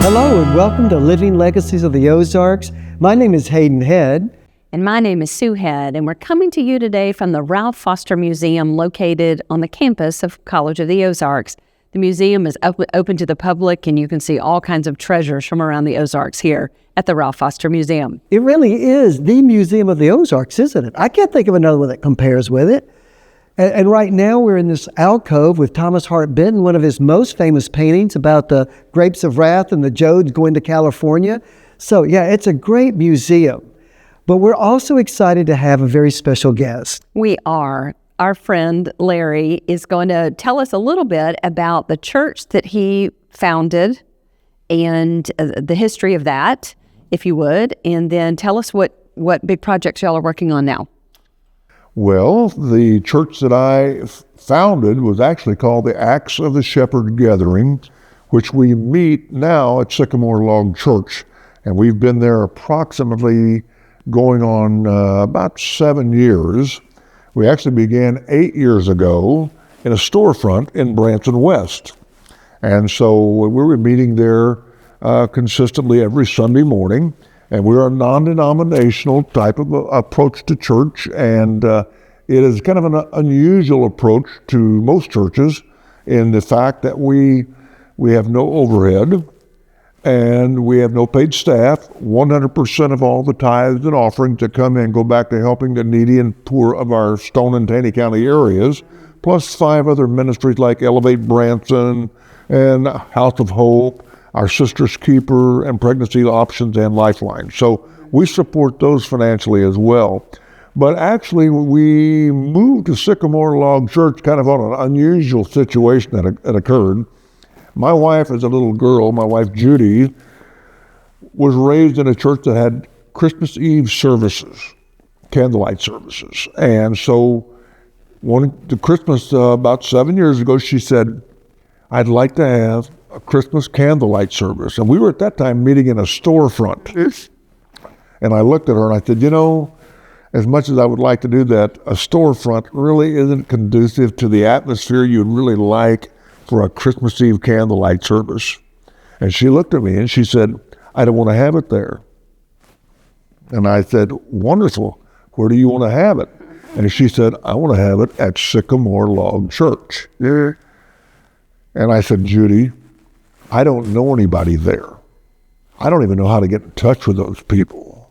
Hello and welcome to Living Legacies of the Ozarks. My name is Hayden Head. And my name is Sue Head, and we're coming to you today from the Ralph Foster Museum located on the campus of College of the Ozarks. The museum is open to the public, and you can see all kinds of treasures from around the Ozarks here at the Ralph Foster Museum. It really is the Museum of the Ozarks, isn't it? I can't think of another one that compares with it. And right now we're in this alcove with Thomas Hart Benton, one of his most famous paintings about the grapes of wrath and the Jodes going to California. So yeah, it's a great museum. But we're also excited to have a very special guest. We are. Our friend Larry is going to tell us a little bit about the church that he founded and the history of that, if you would, and then tell us what big projects y'all are working on now. Well, the church that I founded was actually called the Acts of the Shepherd Gathering, which we meet now at Sycamore Log Church. And we've been there approximately going on about 7 years. We actually began 8 years ago in a storefront in Branson West. And so we were meeting there consistently every Sunday morning. And we're a non-denominational type of approach to church, and it is kind of an unusual approach to most churches in the fact that we have no overhead and we have no paid staff. 100% of all the tithes and offerings that come in go back to helping the needy and poor of our Stone and Taney County areas, plus 5 other ministries like Elevate Branson and House of Hope, our Sister's Keeper, and Pregnancy Options and Lifeline. So we support those financially as well. But actually, we moved to Sycamore Log Church kind of on an unusual situation that occurred. My wife, as a little girl, my wife Judy, was raised in a church that had Christmas Eve services, candlelight services. And so the Christmas, about 7 years ago, she said, I'd like to have a Christmas candlelight service. And we were at that time meeting in a storefront. And I looked at her and I said, you know, as much as I would like to do that, a storefront really isn't conducive to the atmosphere you'd really like for a Christmas Eve candlelight service. And she looked at me and she said, I don't want to have it there. And I said, wonderful. Where do you want to have it? And she said, I want to have it at Sycamore Log Church. Yeah. And I said, Judy, I don't know anybody there. I don't even know how to get in touch with those people.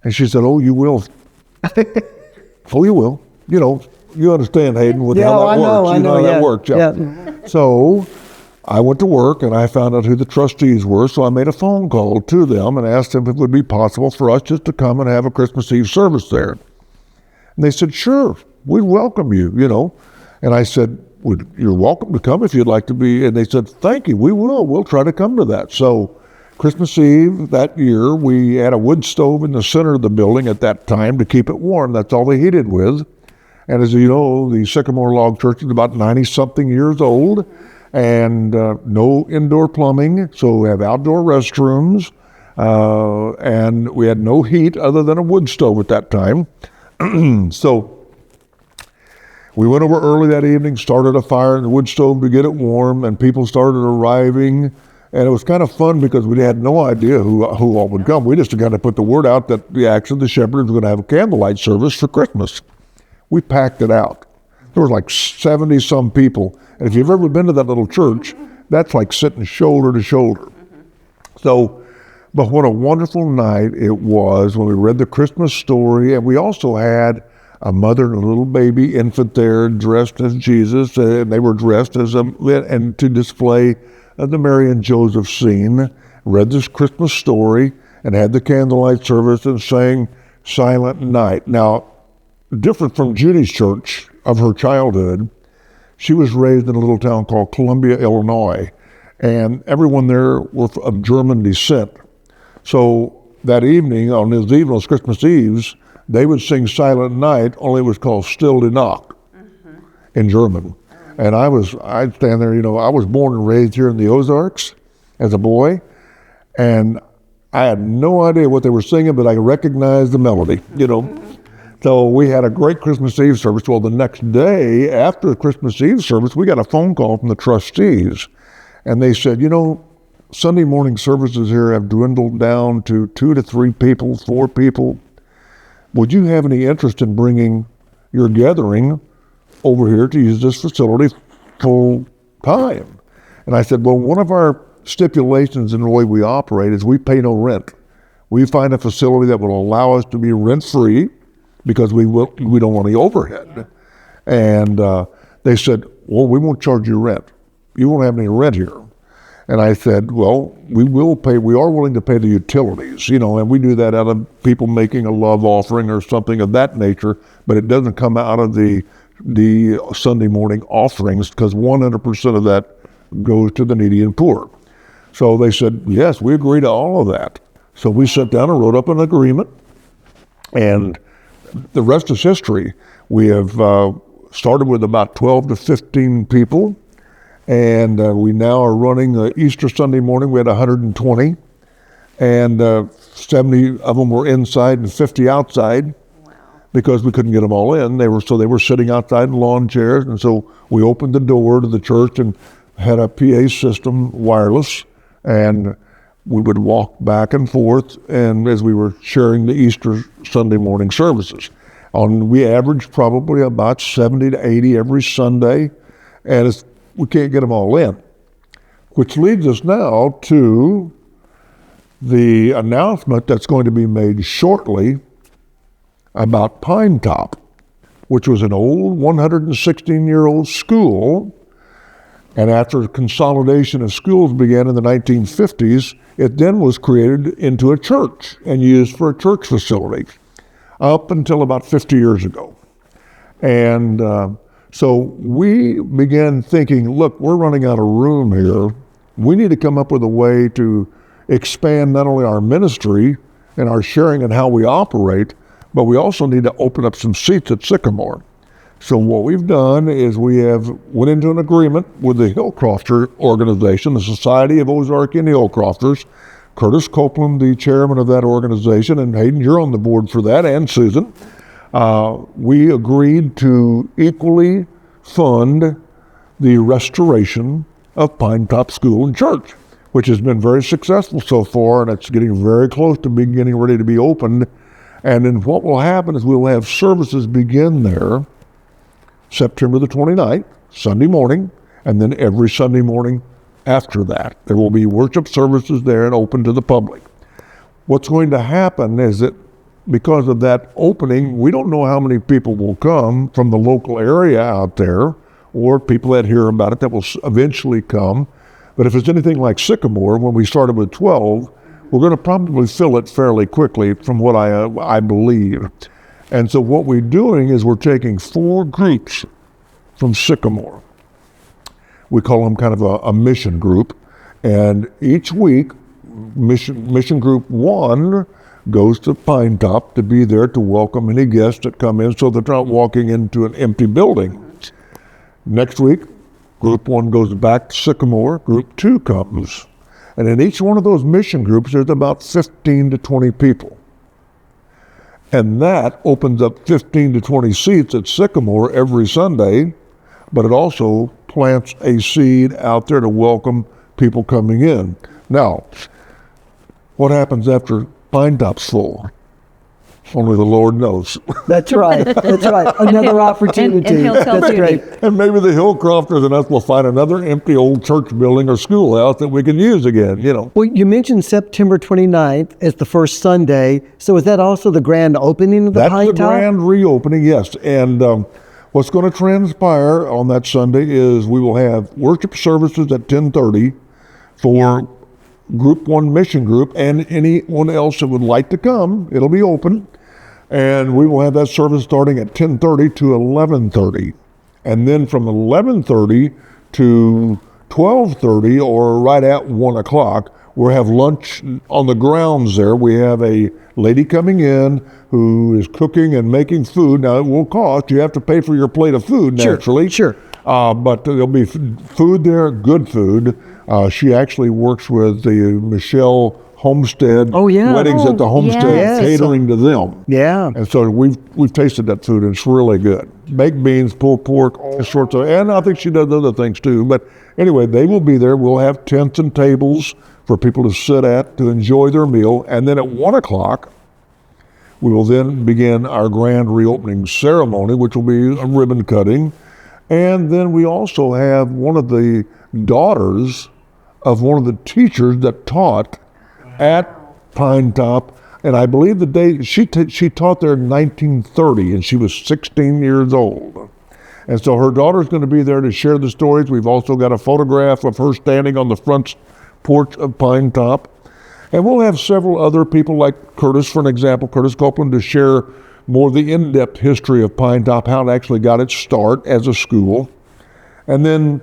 And she said, oh, you will. Oh, you will. You know, you understand, Hayden, with how that works. I know how that works. Yeah. So I went to work and I found out who the trustees were. So I made a phone call to them and asked them if it would be possible for us just to come and have a Christmas Eve service there. And they said, sure, we'd welcome you, you know. And I said, you're welcome to come if you'd like to be. And they said, thank you, we will. We'll try to come to that. So Christmas Eve that year, we had a wood stove in the center of the building at that time to keep it warm. That's all they heated with. And as you know, the Sycamore Log Church is about 90-something years old and no indoor plumbing. So we have outdoor restrooms and we had no heat other than a wood stove at that time. So we went over early that evening, started a fire in the wood stove to get it warm, and people started arriving. And it was kind of fun because we had no idea who all would come. We just kind of put the word out that the Acts of the Shepherd was going to have a candlelight service for Christmas. We packed it out. There was like 70-some people. And if you've ever been to that little church, that's like sitting shoulder to shoulder. So, but what a wonderful night it was when we read the Christmas story. And we also had a mother and a little baby infant there dressed as Jesus, and they were dressed as and to display the Mary and Joseph scene, read this Christmas story, and had the candlelight service and sang Silent Night. Now, different from Judy's church of her childhood, she was raised in a little town called Columbia, Illinois, and everyone there was of German descent. So that evening, on those Christmas Eves, they would sing Silent Night, only it was called Stille Nacht in German. And I'd stand there, you know, I was born and raised here in the Ozarks as a boy, and I had no idea what they were singing, but I recognized the melody, you know. So we had a great Christmas Eve service. Well, the next day after the Christmas Eve service, we got a phone call from the trustees, and they said, you know, Sunday morning services here have dwindled down to 2 to 3 people, 4 people. Would you have any interest in bringing your gathering over here to use this facility full time? And I said, well, one of our stipulations in the way we operate is we pay no rent. We find a facility that will allow us to be rent-free because we don't want any overhead. And they said, well, we won't charge you rent. You won't have any rent here. And I said, well, we are willing to pay the utilities, and we do that out of people making a love offering or something of that nature, but it doesn't come out of the Sunday morning offerings because 100% of that goes to the needy and poor. So they said, yes, we agree to all of that. So we sat down and wrote up an agreement, and the rest is history. We have started with about 12 to 15 people. And we now are running Easter Sunday morning. We had 120, and 70 of them were inside and 50 outside. Wow. Because we couldn't get them all in. They were sitting outside in lawn chairs, and so we opened the door to the church and had a PA system, wireless, and we would walk back and forth, and as we were sharing the Easter Sunday morning services. We averaged probably about 70 to 80 every Sunday, and we can't get them all in. Which leads us now to the announcement that's going to be made shortly about Pine Top, which was an old 116-year-old school. And after consolidation of schools began in the 1950s, it then was created into a church and used for a church facility up until about 50 years ago. And so we began thinking, look, we're running out of room here. We need to come up with a way to expand not only our ministry and our sharing and how we operate, but we also need to open up some seats at Sycamore. So what we've done is we have went into an agreement with the Hillcrofter organization, the Society of Ozark and Hillcrofters. Curtis Copeland, the chairman of that organization, and Hayden, you're on the board for that, and Susan. We agreed to equally fund the restoration of Pine Top School and Church, which has been very successful so far, and it's getting very close to getting ready to be opened. And then what will happen is we'll have services begin there September the 29th, Sunday morning, and then every Sunday morning after that. There will be worship services there and open to the public. What's going to happen is that because of that opening, we don't know how many people will come from the local area out there or people that hear about it that will eventually come. But if it's anything like Sycamore, when we started with 12, we're going to probably fill it fairly quickly from what I believe. And so what we're doing is we're taking 4 groups from Sycamore. We call them kind of a mission group. And each week, mission group 1 goes to Pine Top to be there to welcome any guests that come in so they're not walking into an empty building. Next week, group 1 goes back to Sycamore, group 2 comes. And in each one of those mission groups, there's about 15 to 20 people. And that opens up 15 to 20 seats at Sycamore every Sunday, but it also plants a seed out there to welcome people coming in. Now, what happens after Pine Top's full? Only the Lord knows. That's right. That's right. Another opportunity. And he'll tell That's you. great. And maybe the Hillcrofters and us will find another empty old church building or schoolhouse that we can use again, Well, you mentioned September 29th as the first Sunday. So is that also the grand opening of the Pine Top? That's the grand reopening, yes. And what's going to transpire on that Sunday is we will have worship services at 10:30 for Group 1 mission group and anyone else that would like to come. It'll be open. And we will have that service starting at 10:30 to 11:30. And then from 11:30 to 12:30 or right at 1 o'clock, we'll have lunch on the grounds there. We have a lady coming in who is cooking and making food. Now, it will cost. You have to pay for your plate of food, naturally. Sure. But there'll be food there, good food. She actually works with the Michelle Homestead weddings at the Homestead, yes. catering to them. Yeah. And so we've tasted that food, and it's really good. Baked beans, pulled pork, all sorts of, and I think she does other things too. But anyway, they will be there. We'll have tents and tables for people to sit at to enjoy their meal. And then at 1 o'clock, we will then begin our grand reopening ceremony, which will be a ribbon cutting. And then we also have one of the daughters of one of the teachers that taught at Pine Top. And I believe the day she taught there in 1930, and she was 16 years old. And so her daughter's going to be there to share the stories. We've also got a photograph of her standing on the front porch of Pine Top. And we'll have several other people like Curtis, for an example, Curtis Copeland, to share more of the in-depth history of Pine Top, how it actually got its start as a school. And then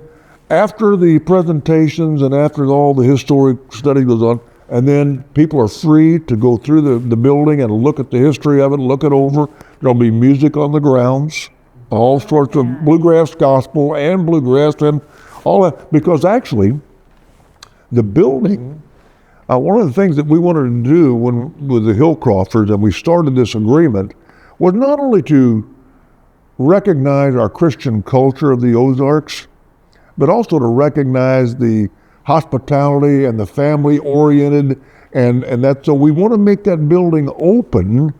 after the presentations and after all the historic study goes on, and then people are free to go through the building and look at the history of it, look it over. There'll be music on the grounds, all sorts of bluegrass gospel and bluegrass and all that, because actually the building, one of the things that we wanted to do with the Hillcrofters, and we started this agreement, was not only to recognize our Christian culture of the Ozarks, but also to recognize the hospitality and the family oriented, and that, so we want to make that building open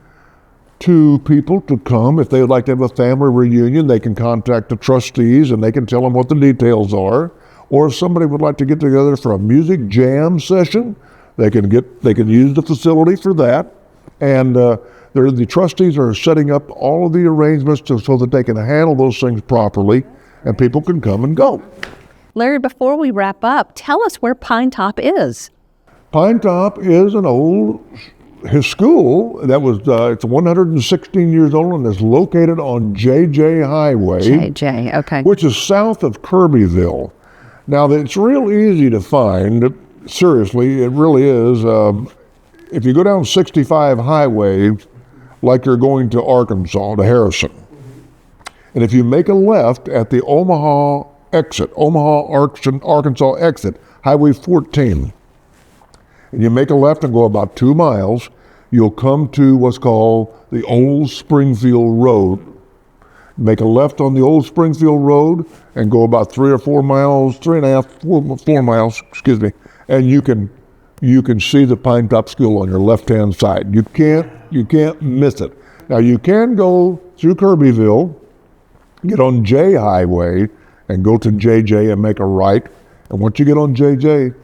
to people to come. If they would like to have a family reunion, they can contact the trustees and they can tell them what the details are. Or if somebody would like to get together for a music jam session, they can use the facility for that. And the trustees are setting up all of the arrangements so that they can handle those things properly and people can come and go. Larry, before we wrap up, tell us where Pine Top is. Pine Top is an old his school that was it's 116 years old and is located on JJ Highway. JJ, okay. Which is south of Kirbyville. Now, it's real easy to find. Seriously, it really is. If you go down 65 Highway, like you're going to Arkansas, to Harrison, and if you make a left at the Omaha Arkansas exit, Highway 14, and you make a left and go about 2 miles, you'll come to what's called the Old Springfield Road. Make a left on the Old Springfield Road and go about 4 miles, 4 miles, and you can see the Pine Top School on your left-hand side. You can't miss it. Now you can go through Kirbyville, get on J Highway, and go to JJ and make a right. And once you get on JJ,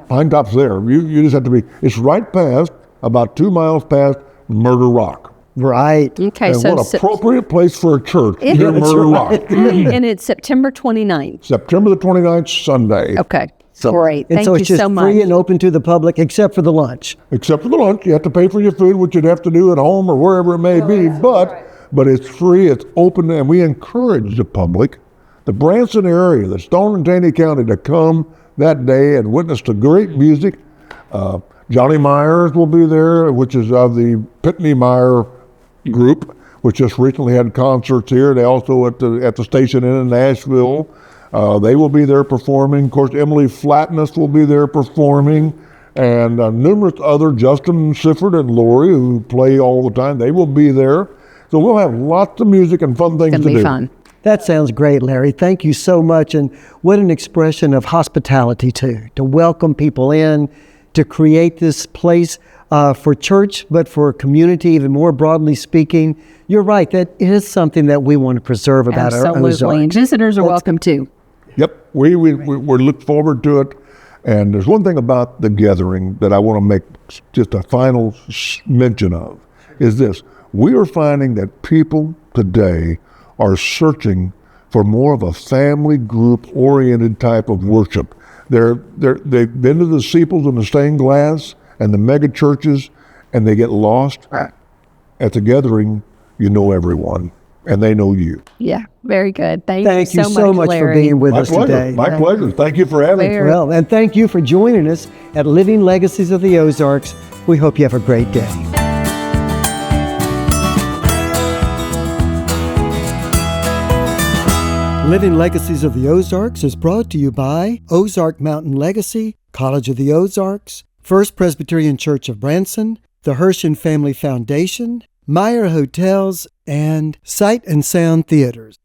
Pine Top's there. You just have to be, it's right past, about 2 miles past Murder Rock. Right. Okay, and so what appropriate place for a church near Murder Rock. And it's September 29th. September the 29th, Sunday. Okay, great. And Thank so you it's just so much. free and open to the public except for the lunch. Except for the lunch. You have to pay for your food, which you'd have to do at home or wherever it may be. But it's free, it's open, and we encourage the public, the Branson area, the Stone and Taney County, to come that day and witness to great music. Johnny Myers will be there, which is of the Pitney Meyer group, which just recently had concerts here. They also at the Station Inn in Nashville. They will be there performing. Of course, Emily Flatness will be there performing, and numerous other, Justin Sifford and Lori, who play all the time, they will be there. So we'll have lots of music and fun things to do. It's going to be fun. That sounds great, Larry. Thank you so much. And what an expression of hospitality, too, to welcome people in, to create this place for church, but for community, even more broadly speaking. You're right, that is something that we want to preserve about our Ozarks. Absolutely, and visitors are welcome too. Yep, we look forward to it. And there's one thing about the gathering that I want to make just a final mention of, is this. We are finding that people today are searching for more of a family group-oriented type of worship. They've been to the steeples and the stained glass and the mega churches, and they get lost. At the gathering, you know everyone, and they know you. Yeah, very good. Thank you so much Larry. for being with us pleasure. today. My pleasure. Thank you for having me. Well, and thank you for joining us at Living Legacies of the Ozarks. We hope you have a great day. Living Legacies of the Ozarks is brought to you by Ozark Mountain Legacy, College of the Ozarks, First Presbyterian Church of Branson, the Herschend Family Foundation, Meyer Hotels, and Sight and Sound Theaters.